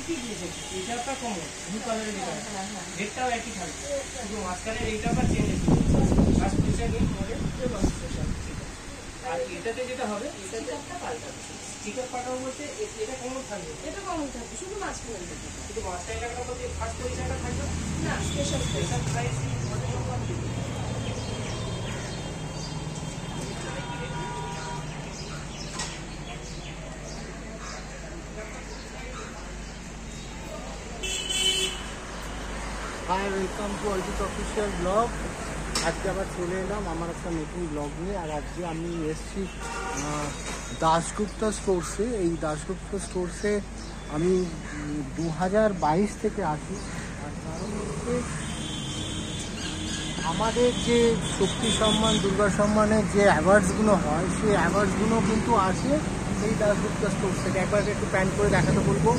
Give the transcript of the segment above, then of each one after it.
এটা আপনার common blue কালারের যেটা রেডটাও একই থাকবে, শুধু মাঝখানে এইটা আপনার চেঞ্জ হচ্ছে ফার্স্ট পয়সা নিয়ে পরে আর এটাতে যেটা হবে স্টিকারটা পাল্টাবে। স্টিকার পাল্টাবো বলতে এটা কমন থাকবে, এটা কমন থাকবে, শুধু মাঝখানে শুধু মাঝখানে টাকা বলতে ফার্স্ট পয়সাটা থাকবে না, special special price hi, welcome to Arjit official blog. আজকে আবার চলে এলাম আমার একটা নতুন ব্লগ নিয়ে। আর আজকে আমি এসেছি দাশগুপ্তা স্টোরসে। এই দাশগুপ্তা স্টোরসে আমি 2022 থেকে আসি। আর কারণ হচ্ছে আমাদের যে শক্তি সম্মান, দুর্গা সম্মানের যে অ্যাওয়ার্ডসগুলো হয়, সেই অ্যাওয়ার্ডসগুলো কিন্তু আসে এই দাশগুপ্তা স্টোর থেকে। একবার একটু প্যান করে দেখাতে বলবো।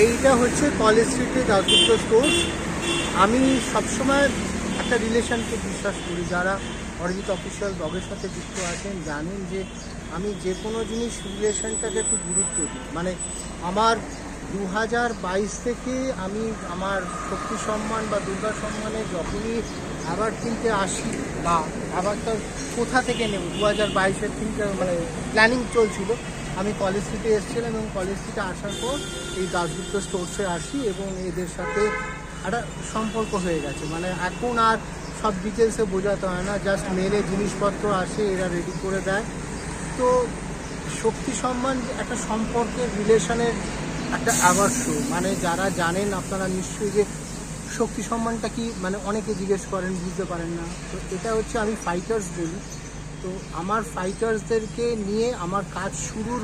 এইটা হচ্ছে কলেজ স্ট্রিটে দাশগুপ্তা স্টোর্স। আমি সবসময় একটা রিলেশনকে বিশ্বাস করি। যারা অরিজিৎ অফিসিয়াল ব্লগের সাথে যুক্ত আছেন জানেন যে আমি যে কোনো জিনিস রিলেশনটাকে একটু গুরুত্ব দিই। মানে আমার 2022 থেকে আমি আমার শক্তি সম্মান বা দুর্গা সম্মানে যখনই অ্যাওয়ার্ড কিনতে আসি বা অ্যাওয়ার্ডটা কোথা থেকে নেব 2022-এর থেকে মানে প্ল্যানিং চলছিল। আমি কলেজ স্ট্রিটে এসেছিলাম এবং কলেজ স্ট্রিটে আসার পর এই দাশগুপ্তা স্টোরসে আসি এবং এদের সাথে একটা সম্পর্ক হয়ে গেছে। মানে এখন আর সব ডিটেলসে বোঝাতে হয় না, জাস্ট মেলে জিনিসপত্র আসে, এরা রেডি করে দেয়। তো শক্তি সম্মান একটা সম্পর্কের রিলেশনের একটা অ্যাওয়ার্ড শো। মানে যারা জানেন আপনারা নিশ্চয়ই যে শক্তি সম্মানটা কি, মানে অনেকে জিজ্ঞেস করেন, বুঝতে পারেন না। তো এটা হচ্ছে আমি ফাইটার্স বলি। তো আমার ফাইটার্সদেরকে নিয়ে আমার কাজ শুরুর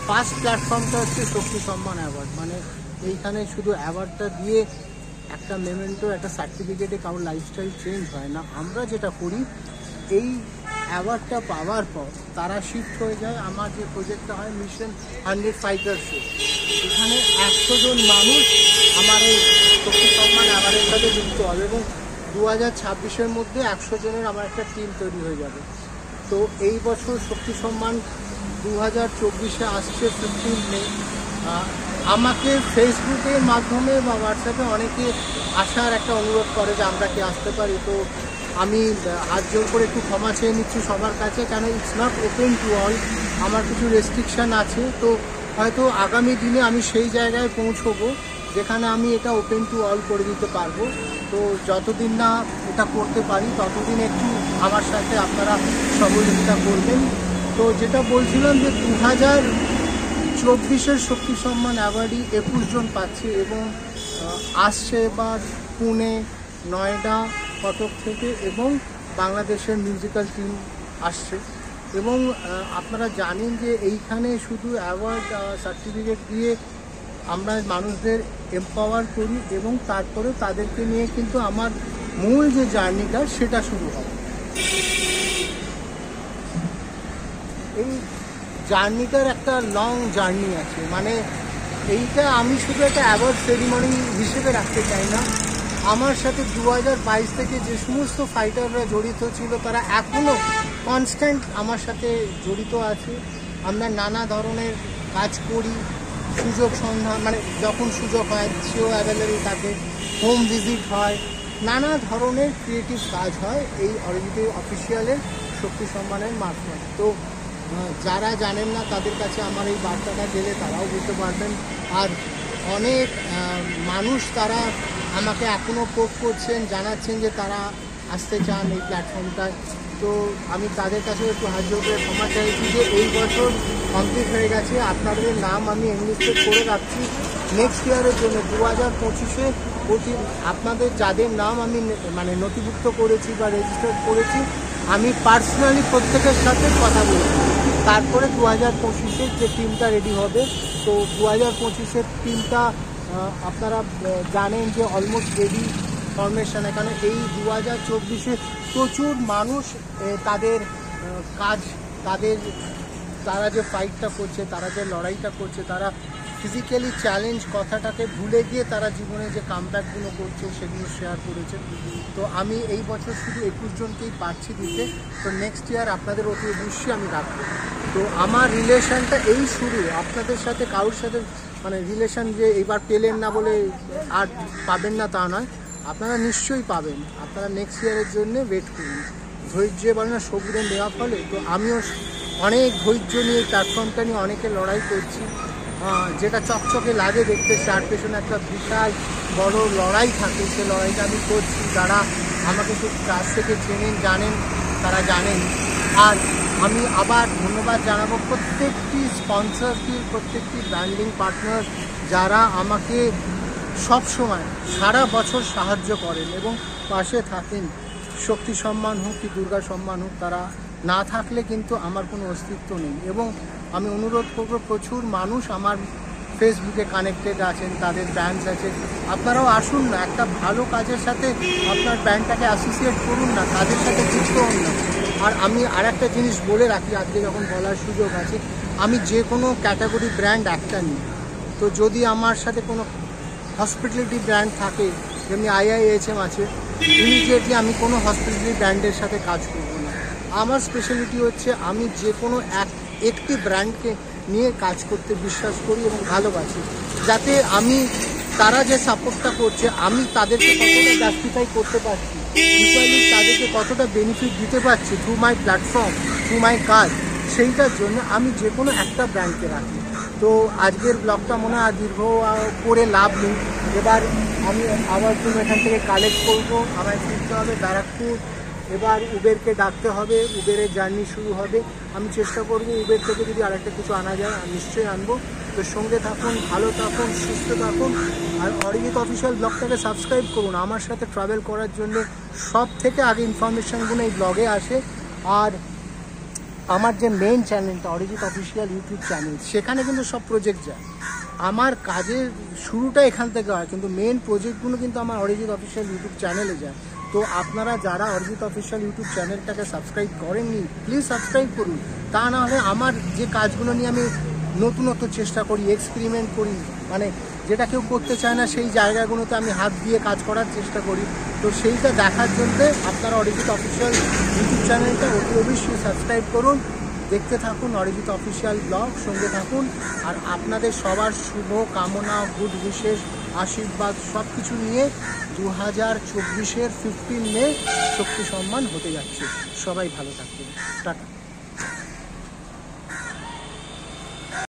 ফার্স্ট প্ল্যাটফর্মটা হচ্ছে শক্তি সম্মান অ্যাওয়ার্ড। মানে এইখানে শুধু অ্যাওয়ার্ডটা দিয়ে একটা মেমেন্টো, একটা সার্টিফিকেটে কারোর লাইফস্টাইল চেঞ্জ হয় না। আমরা যেটা করি, এই অ্যাওয়ার্ডটা পাওয়ার পর তারা শিফট হয়ে যায়। আমার যে প্রজেক্টটা হয় মিশন 100 ফাইটার্সে, এখানে 100 জন মানুষ আমার এই শক্তি সম্মান অ্যাওয়ার্ডের সাথে যুক্ত হবে এবং 2026-এর মধ্যে 100 জনের আমার একটা টিম তৈরি হয়ে যাবে। তো এই বছর শক্তি সম্মান 2024-এ আসছে 15 মে। আমাকে ফেসবুকের মাধ্যমে বা হোয়াটসঅ্যাপে অনেকে আসার একটা অনুরোধ করে যে আমরা কি আসতে পারি। তো আমি হাত জোর করে একটু ক্ষমা চেয়ে নিচ্ছি সবার কাছে, কেন it's not open to all. আমার কিছু রেস্ট্রিকশান আছে। তো হয়তো আগামী দিনে আমি সেই জায়গায় পৌঁছবো যেখানে আমি এটা ওপেন টু অল করে দিতে পারবো। তো যতদিন না এটা করতে পারি ততদিন একটু আমার সাথে আপনারা সহযোগিতা করবেন। তো যেটা বলছিলাম যে 2024-এর শক্তি সম্মান অ্যাওয়ার্ডই 21 জন পাচ্ছে এবং আসছে এবার পুনে, নয়ডা, কটক থেকে এবং বাংলাদেশের মিউজিক্যাল টিম আসছে। এবং আপনারা জানেন যে এইখানে শুধু অ্যাওয়ার্ড সার্টিফিকেট দিয়ে আমরা মানুষদের এম্পাওয়ার করি এবং তারপরে তাদেরকে নিয়ে কিন্তু আমার মূল যে জার্নিটা সেটা শুরু হয়। এই জার্নিটার একটা লং জার্নি আছে। মানে এইটা আমি শুধু একটা অ্যাওয়ার্ড সেরিমনি হিসেবে রাখতে চাই না। আমার সাথে 2022 থেকে যে সমস্ত ফাইটাররা জড়িত ছিল তারা এখনও কনস্ট্যান্ট আমার সাথে জড়িত আছে। আমরা নানা ধরনের কাজ করি, সুযোগ সন্ধান, মানে যখন সুযোগ হয় সেও অ্যাভেলেবল থাকে, হোম ভিজিট হয়, নানা ধরনের ক্রিয়েটিভ কাজ হয় এই অরিজিৎ অফিসিয়ালের শক্তি সম্মানের মাধ্যমে। তো যারা জানেন না তাদের কাছে আমার এই বার্তাটা গেলে তারাও বুঝতে পারবেন। আর অনেক মানুষ তারা আমাকে এখনও পোক করছেন, জানাচ্ছেন যে তারা আসতে চান এই প্ল্যাটফর্মটায়। তো আমি তাদের কাছেও একটু হাত জোর করে ক্ষমা চাইছি যে এই বছর কমপ্লিট হয়ে গেছে। আপনাদের নাম আমি এনলিস্টেড করে রাখছি নেক্সট ইয়ারের জন্য 2025-এ। আপনাদের যাদের নাম আমি মানে নথিভুক্ত করেছি বা রেজিস্টার করেছি, আমি পার্সোনালি প্রত্যেকের সাথে কথা বলছি। তারপরে 2025-এর যে টিমটা রেডি হবে, তো 2025-এর টিমটা আপনারা জানেন যে অলমোস্ট রেডি ফরমেশন। এখানে এই 2024-এ প্রচুর মানুষ তাদের কাজ, তারা যে ফাইটটা করছে, তারা যে লড়াইটা করছে, তারা ফিজিক্যালি চ্যালেঞ্জ কথাটাকে ভুলে গিয়ে তারা জীবনে যে কামব্যাকগুলো করছে সেগুলো শেয়ার করেছে। তো আমি এই বছর শুধু 21 জনকেই পারছি দিতে, তো নেক্সট ইয়ার আপনাদের অতি অবশ্যই আমি রাখবো। তো আমার রিলেশনটা এই শুরু, আপনাদের সাথে কারোর সাথে মানে রিলেশন যে এইবার পেলেন না বলে আর পাবেন না তা নয়, আপনারা নিশ্চয়ই পাবেন। আপনারা নেক্সট ইয়ারের জন্য ওয়েট করুন। ধৈর্য বলে না সবুরের দেওয়া ফলে, তো আমিও অনেক ধৈর্য নিয়ে প্ল্যাটফর্মটা নিয়ে অনেকে লড়াই করছি, যেটা চকচকে লাগে দেখতে, তার পেছনে একটা বিশাল বড় লড়াই থাকে। সে লড়াইটা আমি করছি। যারা আমাকে খুব কাছ থেকে চেনেন জানেন তারা জানেন। আর আমি আবার ধন্যবাদ জানাবো প্রত্যেকটি স্পন্সরকে, প্রত্যেকটি ব্র্যান্ডিং পার্টনার যারা আমাকে সব সময় সারা বছর সাহায্য করেন এবং পাশে থাকেন। শক্তি সম্মান হোক কি দুর্গা সম্মান হোক, তারা না থাকলে কিন্তু আমার কোনো অস্তিত্ব নেই। এবং আমি অনুরোধ করবো, প্রচুর মানুষ আমার ফেসবুকে কানেক্টেড আছেন, তাদের ব্র্যান্ডস আছে, আপনারাও আসুন না, একটা ভালো কাজের সাথে আপনার ব্র্যান্ডটাকে অ্যাসোসিয়েট করুন না, তাদের সাথে যুক্ত হন না। আর আমি আর একটা জিনিস বলে রাখি, আজকে যখন বলার সুযোগ আছে, আমি যে কোনো ক্যাটাগরি ব্র্যান্ড একটা নিই। তো যদি আমার সাথে কোনো হসপিটালিটি ব্র্যান্ড থাকে, যেমনি IIHM আছে, ইমিডিয়েটলি আমি কোনো হসপিটালিটি ব্র্যান্ডের সাথে কাজ করব না। আমার স্পেশালিটি হচ্ছে আমি যে কোনো একটি ব্র্যান্ডকে নিয়ে কাজ করতে বিশ্বাস করি এবং ভালোবাসি, যাতে আমি তারা যে সাপোর্টটা করছে আমি তাদেরকে কতটা জাস্টিফাই করতে পারছি, ইকুয়ালি তাদেরকে কতটা বেনিফিট দিতে পারছি থ্রু মাই প্ল্যাটফর্ম, থ্রু মাই কাজ, সেইটার জন্য আমি যে কোনো একটা ব্র্যান্ডকে রাখি। তো আজকের ব্লগটা মনে হয় দীর্ঘ করে লাভ নেই। এবার আমি আবার তুমি এখান থেকে কালেক্ট করবো, আমায় ফিরতে হবে ব্যারাকপুর। এবার উবেরকে ডাকতে হবে, উবেরের জার্নি শুরু হবে। আমি চেষ্টা করবো উবের থেকে যদি আরেকটা কিছু আনা যায় নিশ্চয়ই আনবো। তো সঙ্গে থাকুন, ভালো থাকুন, সুস্থ থাকুন। আর অরিজিৎ অফিসিয়াল ব্লগটাকে সাবস্ক্রাইব করুন। আমার সাথে ট্রাভেল করার জন্য সব থেকে আগে ইনফরমেশানগুলো এই ব্লগে আসে। আর আমার যে মেইন চ্যানেলটা অরিজিৎ অফিসিয়াল ইউটিউব চ্যানেল, সেখানে কিন্তু সব প্রজেক্ট যায়। আমার কাজের শুরুটা এখান থেকে হয়, কিন্তু মেন প্রজেক্টগুলো কিন্তু আমার অরিজিৎ অফিসিয়াল ইউটিউব চ্যানেলে যায়। তো আপনারা যারা অরিজিৎ অফিসিয়াল ইউটিউব চ্যানেলটাকে সাবস্ক্রাইব করেননি, প্লিজ সাবস্ক্রাইব করুন। তা না হলে আমার যে কাজগুলো নিয়ে আমি নতুনত্ব চেষ্টা করি, এক্সপেরিমেন্ট করি, মানে যেটা কেউ করতে চায় না সেই জায়গাগুলোতে আমি হাত দিয়ে কাজ করার চেষ্টা করি। তো সেইটা দেখার জন্য আপনারা অরিজিৎ অফিসিয়াল ইউটিউব চ্যানেলটা অতি অবশ্যই সাবস্ক্রাইব করুন। দেখতে থাকুন অরিজিৎ অফিসিয়াল ব্লগ, সঙ্গে থাকুন। আর আপনাদের সবার শুভ কামনা, গুড উইশেস, আশীর্বাদ সব কিছু নিয়ে 2024-এর 15 মে শক্তি সম্মান হতে যাচ্ছে। সবাই ভালো থাকবেন। টাটা।